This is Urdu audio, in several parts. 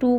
2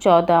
14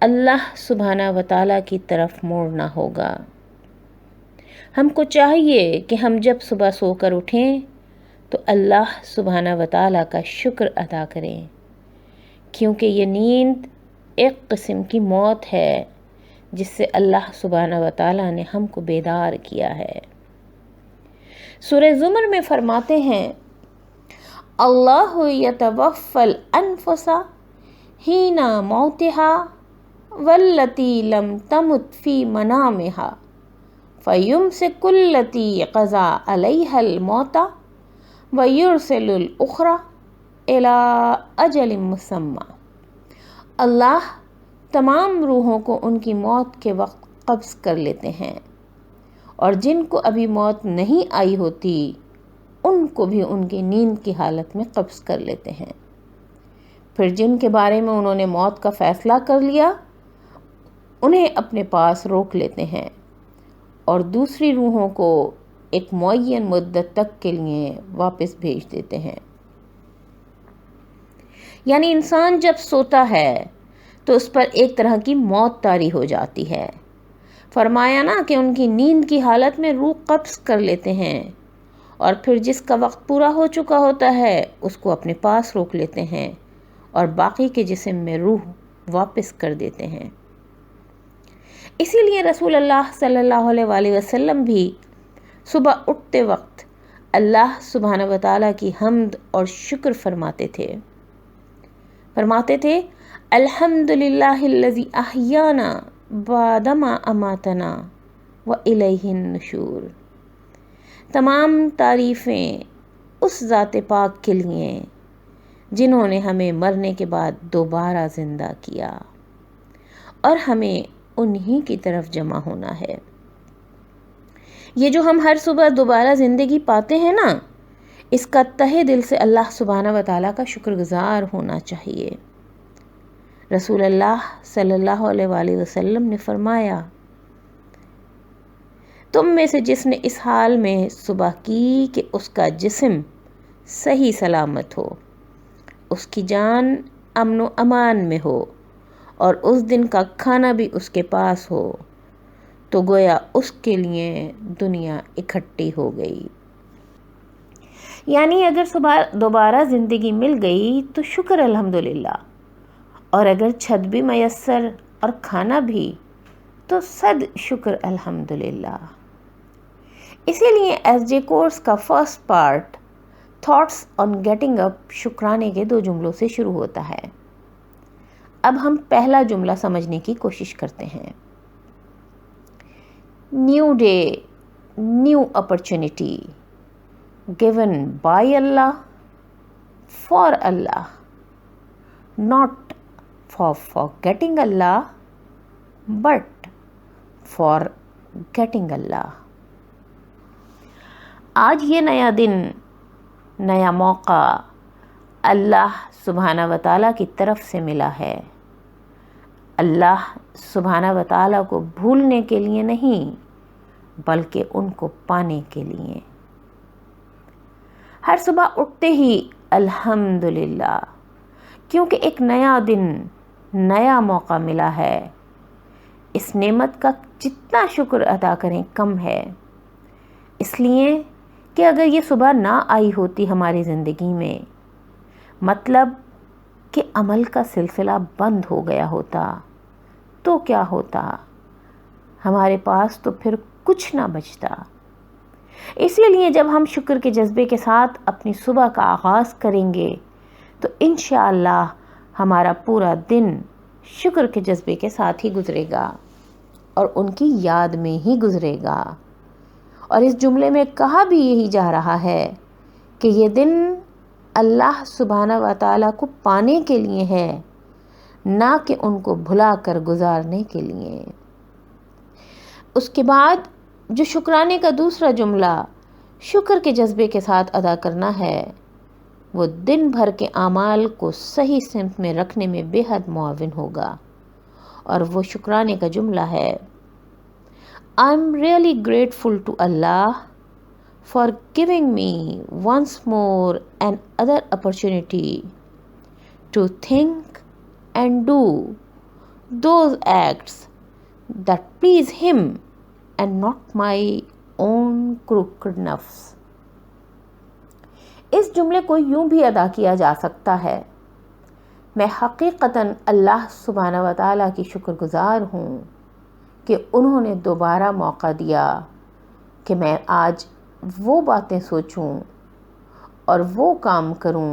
اللہ سبحانہ و تعالیٰ کی طرف موڑنا ہوگا۔ ہم کو چاہیے کہ ہم جب صبح سو کر اٹھیں تو اللہ سبحانہ و تعالیٰ کا شکر ادا کریں، کیونکہ یہ نیند ایک قسم کی موت ہے جس سے اللہ سبحانہ و تعالیٰ نے ہم کو بیدار کیا ہے۔ سورہ زمر میں فرماتے ہیں، اللہ یتوفی الانفس حین موتها واللتی لم تمت فی منامها فیمسک التی قضی علیہا الموت ویرسل الاخری الی اجل مسمی۔ اللہ تمام روحوں کو ان کی موت کے وقت قبض کر لیتے ہیں، اور جن کو ابھی موت نہیں آئی ہوتی ان کو بھی ان کی نیند کی حالت میں قبض کر لیتے ہیں۔ پھر جن کے بارے میں انہوں نے موت کا فیصلہ کر لیا انہیں اپنے پاس روک لیتے ہیں اور دوسری روحوں کو ایک معین مدت تک کے لیے واپس بھیج دیتے ہیں۔ یعنی انسان جب سوتا ہے تو اس پر ایک طرح کی موت طاری ہو جاتی ہے۔ فرمایا نا کہ ان کی نیند کی حالت میں روح قبض کر لیتے ہیں، اور پھر جس کا وقت پورا ہو چکا ہوتا ہے اس کو اپنے پاس روک لیتے ہیں اور باقی کے جسم میں روح واپس کر دیتے ہیں۔ اسی لیے رسول اللہ صلی اللہ علیہ وآلہ وسلم بھی صبح اٹھتے وقت اللہ سبحانہ و تعالیٰ کی حمد اور شکر فرماتے تھے۔ الحمد للہ الذی احیانا بعد ما اماتنا والیہ النشور۔ تمام تعریفیں اس ذات پاک کے لیے جنہوں نے ہمیں مرنے کے بعد دوبارہ زندہ کیا، اور ہمیں انہی کی طرف جمع ہونا ہے۔ یہ جو ہم ہر صبح دوبارہ زندگی پاتے ہیں نا، اس کا تہہ دل سے اللہ سبحانہ و تعالیٰ کا شکر گزار ہونا چاہیے۔ رسول اللہ صلی اللہ علیہ وآلہ وسلم نے فرمایا، تم میں سے جس نے اس حال میں صبح کی کہ اس کا جسم صحیح سلامت ہو، اس کی جان امن و امان میں ہو، اور اس دن کا کھانا بھی اس کے پاس ہو، تو گویا اس کے لیے دنیا اکٹھی ہو گئی۔ یعنی اگر صبح دوبارہ زندگی مل گئی تو شکر الحمدللہ، اور اگر چھت بھی میسر اور کھانا بھی تو صد شکر الحمدللہ۔ اسی لیے ایس جے کورس کا first part thoughts on getting up شکرانے کے 2 جملوں سے شروع ہوتا ہے۔ اب ہم پہلا جملہ سمجھنے کی کوشش کرتے ہیں۔ New day, new opportunity given by Allah, for Allah, not for forgetting Allah, but for getting Allah۔ آج یہ نیا دن، نیا موقع اللہ سبحانہ و تعالیٰ کی طرف سے ملا ہے۔ اللہ سبحانہ و تعالیٰ کو بھولنے کے لیے نہیں بلکہ ان کو پانے کے لیے۔ ہر صبح اٹھتے ہی الحمدللہ، کیونکہ ایک نیا دن، نیا موقع ملا ہے۔ اس نعمت کا جتنا شکر ادا کریں کم ہے، اس لیے کہ اگر یہ صبح نہ آئی ہوتی ہماری زندگی میں، مطلب کہ عمل کا سلسلہ بند ہو گیا ہوتا، تو کیا ہوتا؟ ہمارے پاس تو پھر کچھ نہ بچتا۔ اسی لیے جب ہم شکر کے جذبے کے ساتھ اپنی صبح کا آغاز کریں گے تو انشاءاللہ ہمارا پورا دن شکر کے جذبے کے ساتھ ہی گزرے گا اور ان کی یاد میں ہی گزرے گا۔ اور اس جملے میں کہا بھی یہی جا رہا ہے کہ یہ دن اللہ سبحانہ و تعالیٰ کو پانے کے لیے ہے، نہ کہ ان کو بھلا کر گزارنے کے لیے۔ اس کے بعد جو شکرانے کا دوسرا جملہ شکر کے جذبے کے ساتھ ادا کرنا ہے، وہ دن بھر کے اعمال کو صحیح سمت میں رکھنے میں بے حد معاون ہوگا، اور وہ شکرانے کا جملہ ہے، I'm really grateful to Allah for giving me once more another opportunity to think and do those acts that please him and not my own crooked nafs. اس جملے کو یوں بھی ادا کیا جا سکتا ہے، میں حقیقتاً اللہ سبحانہ و تعالیٰ کی شکر گزار ہوں کہ انہوں نے دوبارہ موقع دیا کہ میں آج وہ باتیں سوچوں اور وہ کام کروں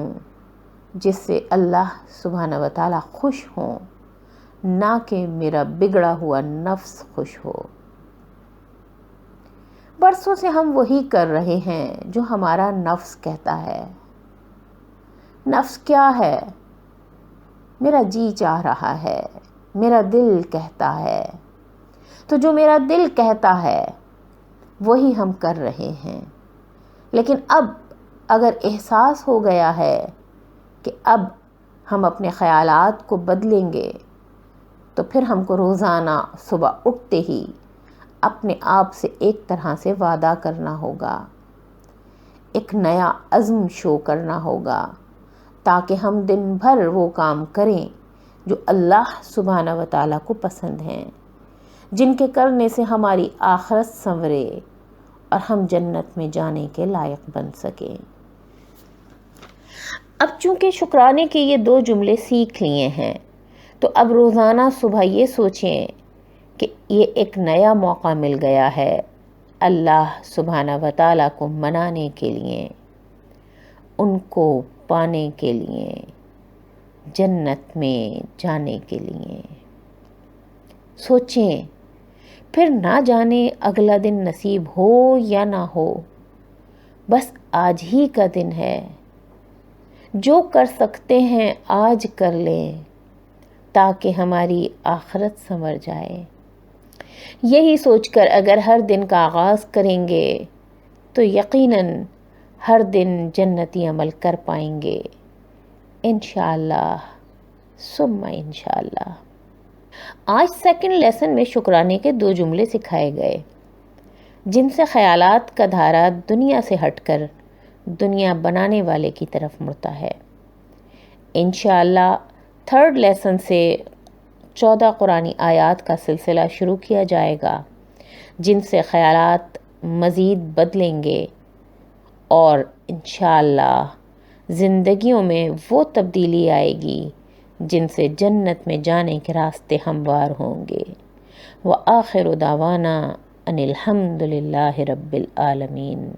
جس سے اللہ سبحانہ و تعالیٰ خوش ہوں، نہ کہ میرا بگڑا ہوا نفس خوش ہو۔ برسوں سے ہم وہی کر رہے ہیں جو ہمارا نفس کہتا ہے۔ نفس کیا ہے؟ میرا جی چاہ رہا ہے، میرا دل کہتا ہے، تو جو میرا دل کہتا ہے وہی ہم کر رہے ہیں۔ لیکن اب اگر احساس ہو گیا ہے کہ اب ہم اپنے خیالات کو بدلیں گے، تو پھر ہم کو روزانہ صبح اٹھتے ہی اپنے آپ سے ایک طرح سے وعدہ کرنا ہوگا، ایک نیا عزم شو کرنا ہوگا، تاکہ ہم دن بھر وہ کام کریں جو اللہ سبحانہ و تعالیٰ کو پسند ہیں، جن کے کرنے سے ہماری آخرت سنورے اور ہم جنت میں جانے کے لائق بن سکیں۔ اب چونکہ شکرانے کے یہ 2 جملے سیکھ لیے ہیں، تو اب روزانہ صبح یہ سوچیں کہ یہ ایک نیا موقع مل گیا ہے اللہ سبحانہ و تعالیٰ کو منانے کے لیے، ان کو پانے کے لیے، جنت میں جانے کے لیے۔ سوچیں، پھر نہ جانے اگلا دن نصیب ہو یا نہ ہو، بس آج ہی کا دن ہے۔ جو کر سکتے ہیں آج کر لیں تاکہ ہماری آخرت سنور جائے۔ یہی سوچ کر اگر ہر دن کا آغاز کریں گے تو یقیناً ہر دن جنتی عمل کر پائیں گے، انشاءاللہ ثم انشاءاللہ۔ آج سیکنڈ لیسن میں شکرانے کے 2 جملے سکھائے گئے، جن سے خیالات کا دھارا دنیا سے ہٹ کر دنیا بنانے والے کی طرف مڑتا ہے۔ انشاءاللہ تھرڈ لیسن سے 14 قرآنی آیات کا سلسلہ شروع کیا جائے گا، جن سے خیالات مزید بدلیں گے اور انشاءاللہ زندگیوں میں وہ تبدیلی آئے گی جن سے جنت میں جانے کے راستے ہموار ہوں گے۔ وآخر دعوانا ان الحمد للہ رب العالمین۔